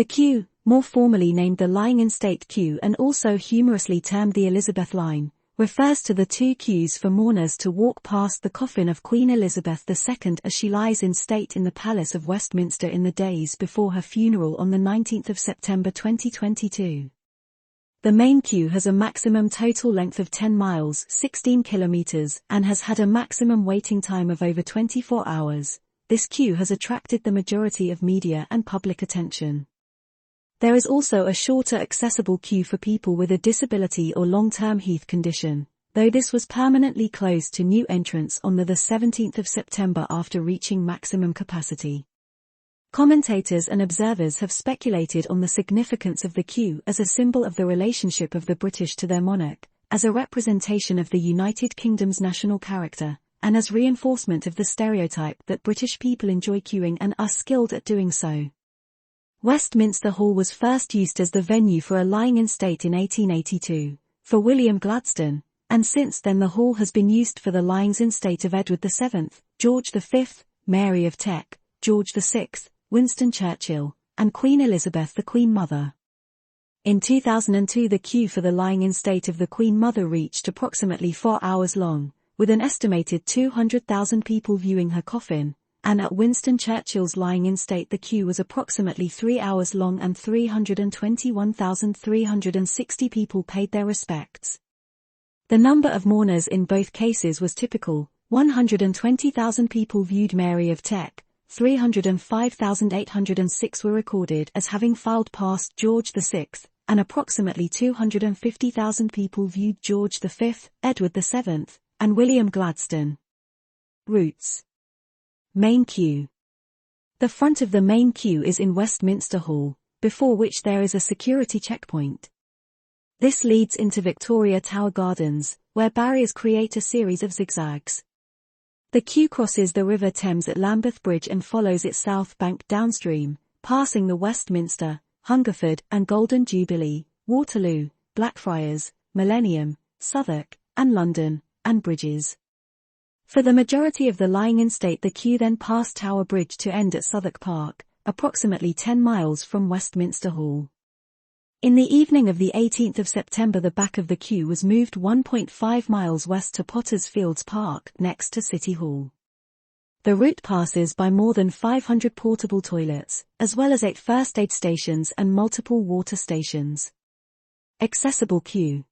The queue, more formally named the lying-in-state queue and also humorously termed the Elizabeth line, refers to the two queues for mourners to walk past the coffin of Queen Elizabeth II as she lies in state in the Palace of Westminster in the days before her funeral on the 19th of September 2022. The main queue has a maximum total length of 10 miles 16 kilometers and has had a maximum waiting time of over 24 hours. This queue has attracted the majority of media and public attention. There is also a shorter accessible queue for people with a disability or long-term health condition, though this was permanently closed to new entrants on the 17th of September after reaching maximum capacity. Commentators and observers have speculated on the significance of the queue as a symbol of the relationship of the British to their monarch, as a representation of the United Kingdom's national character, and as reinforcement of the stereotype that British people enjoy queuing and are skilled at doing so. Westminster Hall was first used as the venue for a lying-in-state in 1882, for William Gladstone, and since then the hall has been used for the lyings-in-state of Edward VII, George V, Mary of Teck, George VI, Winston Churchill, and Queen Elizabeth the Queen Mother. In 2002 the queue for the lying-in-state of the Queen Mother reached approximately 4 hours long, with an estimated 200,000 people viewing her coffin, and at Winston Churchill's lying-in-state the queue was approximately 3 hours long and 321,360 people paid their respects. The number of mourners in both cases was typical. 120,000 people viewed Mary of Teck, 305,806 were recorded as having filed past George VI, and approximately 250,000 people viewed George V, Edward VII, and William Gladstone. Routes. Main queue. The front of the main queue is in Westminster Hall, before which there is a security checkpoint. This leads into Victoria Tower Gardens, where barriers create a series of zigzags. The queue crosses the River Thames at Lambeth Bridge and follows its south bank downstream, passing the Westminster, Hungerford and Golden Jubilee, Waterloo, Blackfriars, Millennium, Southwark, and London, and bridges. For the majority of the lying-in-state the queue then passed Tower Bridge to end at Southwark Park, approximately 10 miles from Westminster Hall. In the evening of the 18th of September the back of the queue was moved 1.5 miles west to Potters Fields Park, next to City Hall. The route passes by more than 500 portable toilets, as well as 8 first aid stations and multiple water stations. Accessible queue.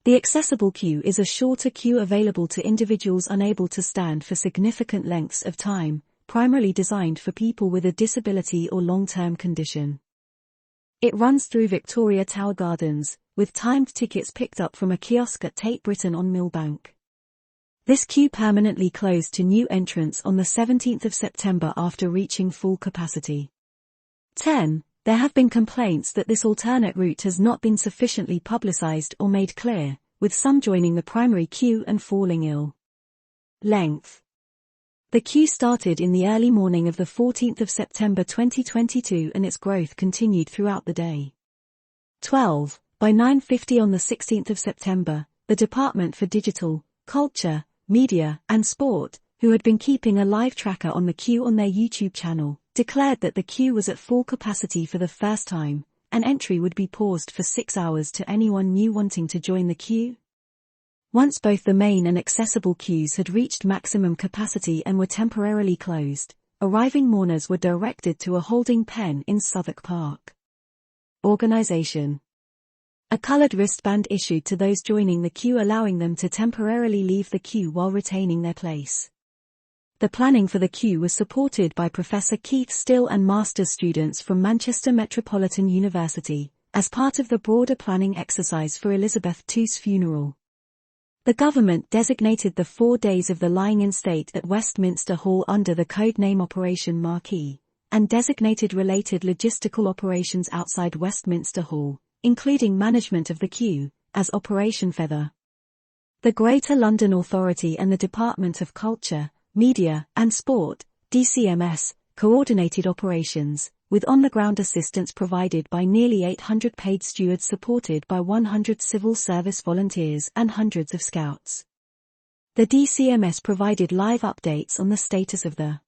The accessible queue is a shorter queue available to individuals unable to stand for significant lengths of time, primarily designed for people with a disability or long-term condition. It runs through Victoria Tower Gardens, with timed tickets picked up from a kiosk at Tate Britain on Millbank. This queue permanently closed to new entrants on the 17th of September after reaching full capacity. 10. There have been complaints that this alternate route has not been sufficiently publicized or made clear, with some joining the primary queue and falling ill. Length. The queue started in the early morning of the 14th of September 2022 and its growth continued throughout the day. 12. By 9:50 on the 16th of September, the Department for Digital, Culture, Media and Sport, who had been keeping a live tracker on the queue on their YouTube channel, declared that the queue was at full capacity for the first time, and entry would be paused for 6 hours to anyone new wanting to join the queue. Once both the main and accessible queues had reached maximum capacity and were temporarily closed, arriving mourners were directed to a holding pen in Southwark Park. Organisation. A coloured wristband issued to those joining the queue allowing them to temporarily leave the queue while retaining their place. The planning for the queue was supported by Professor Keith Still and master's students from Manchester Metropolitan University, as part of the broader planning exercise for Elizabeth II's funeral. The government designated the 4 days of the lying-in-state at Westminster Hall under the codename Operation Marquee, and designated related logistical operations outside Westminster Hall, including management of the queue, as Operation Feather. The Greater London Authority and the Department of Culture, Media and Sport, DCMS, coordinated operations, with on-the-ground assistance provided by nearly 800 paid stewards supported by 100 civil service volunteers and hundreds of scouts. The DCMS provided live updates on the status of the